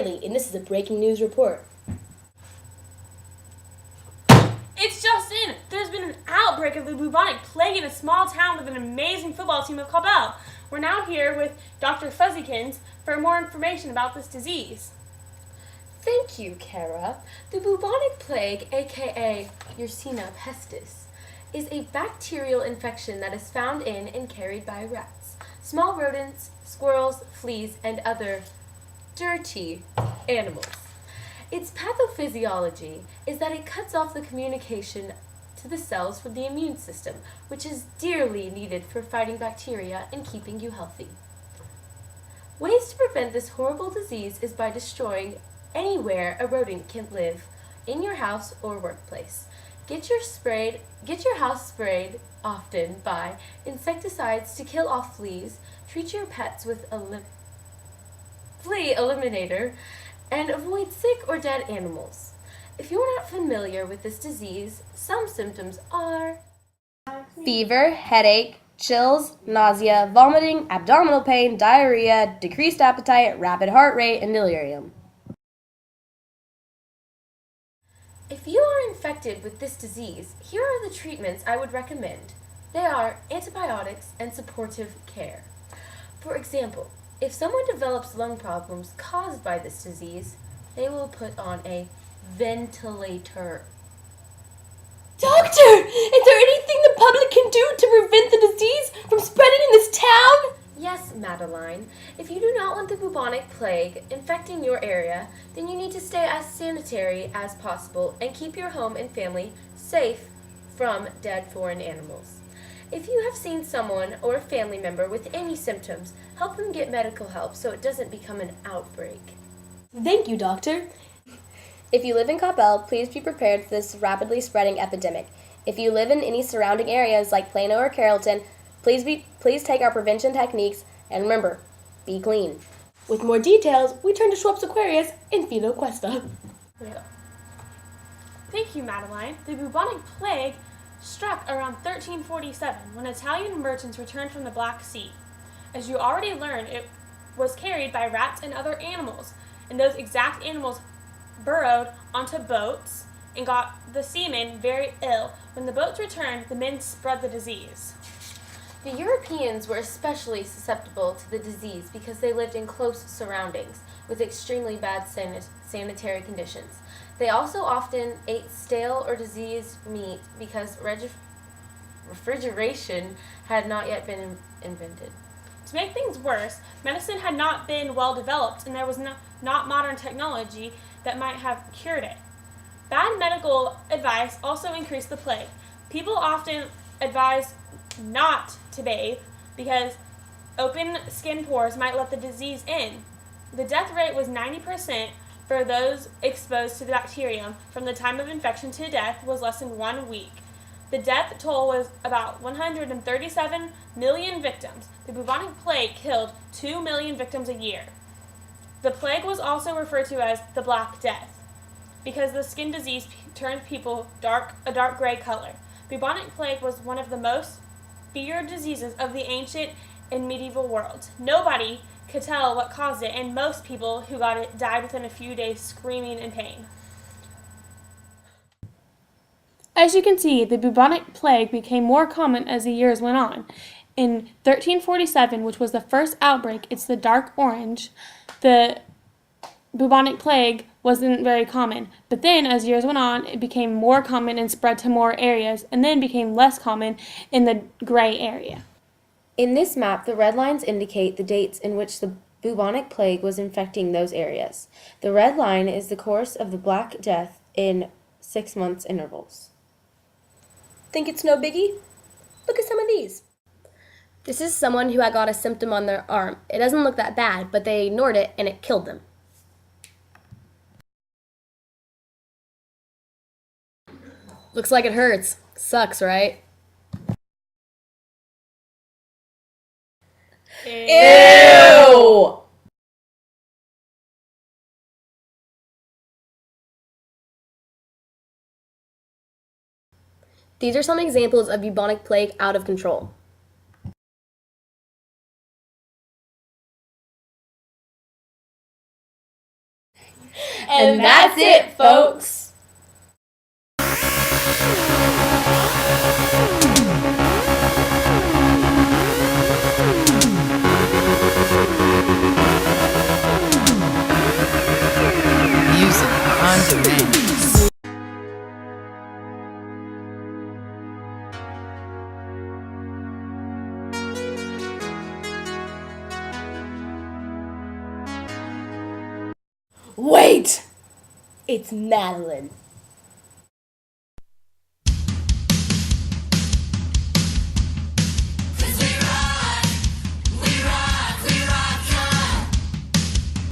Riley, and this is a breaking news report. It's just in! There's been an outbreak of the bubonic plague in a small town with an amazing football team of Cabell. We're now here with Dr. Fuzzykins for more information about this disease. Thank you, Kara. The bubonic plague, aka Yersinia pestis, is a bacterial infection that is found in and carried by rats, small rodents, squirrels, fleas, and other dirty animals. Its pathophysiology is that it cuts off the communication to the cells from the immune system, which is dearly needed for fighting bacteria and keeping you healthy. Ways to prevent this horrible disease is by destroying anywhere a rodent can live, in your house or workplace. Get your house sprayed often by insecticides to kill off fleas. Treat your pets with a flea eliminator, and avoid sick or dead animals. If you're not familiar with this disease, some symptoms are Fever, headache, chills, nausea, vomiting, abdominal pain, diarrhea, decreased appetite, rapid heart rate, and delirium. If you are infected with this disease, here are the treatments I would recommend. They are antibiotics and supportive care. For example, if someone develops lung problems caused by this disease, they will put on a ventilator. Doctor, is there anything the public can do to prevent the disease from spreading in this town? Yes, Madeline. If you do not want the bubonic plague infecting your area, then you need to stay as sanitary as possible and keep your home and family safe from dead foreign animals. If you have seen someone or a family member with any symptoms, help them get medical help so it doesn't become an outbreak. Thank you, Doctor. If you live in Coppell, please be prepared for this rapidly spreading epidemic. If you live in any surrounding areas like Plano or Carrollton, please take our prevention techniques, and remember, be clean. With more details, we turn to Schweppes Aquarius in Filo Cuesta. Thank you, Madeline. The bubonic plague struck around 1347 when Italian merchants returned from the Black Sea. As you already learned, it was carried by rats and other animals, and those exact animals burrowed onto boats and got the seamen very ill. When the boats returned, the men spread the disease. The Europeans were especially susceptible to the disease because they lived in close surroundings with extremely bad sanitary conditions. They also often ate stale or diseased meat because refrigeration had not yet been invented. To make things worse, medicine had not been well developed, and there was not modern technology that might have cured it. Bad medical advice also increased the plague. People often advised not to bathe because open skin pores might let the disease in. The death rate was 90% for those exposed to the bacterium from the time of infection to death was less than 1 week. The death toll was about 137 million victims. The bubonic plague killed 2 million victims a year. The plague was also referred to as the Black Death because the skin disease turned people a dark gray color. Bubonic plague was one of the most feared diseases of the ancient and medieval world. Nobody could tell what caused it, and most people who got it died within a few days screaming in pain. As you can see, the bubonic plague became more common as the years went on. In 1347, which was the first outbreak, it's the dark orange, the bubonic plague wasn't very common. But then, as years went on, it became more common and spread to more areas, and then became less common in the gray area. In this map, the red lines indicate the dates in which the bubonic plague was infecting those areas. The red line is the course of the Black Death in 6 months intervals. Think it's no biggie? Look at some of these. This is someone who had got a symptom on their arm. It doesn't look that bad, but they ignored it and it killed them. Looks like it hurts. Sucks, right? Ew! These are some examples of bubonic plague out of control. And that's it, folks. Music on demand. Wait! It's Madeline.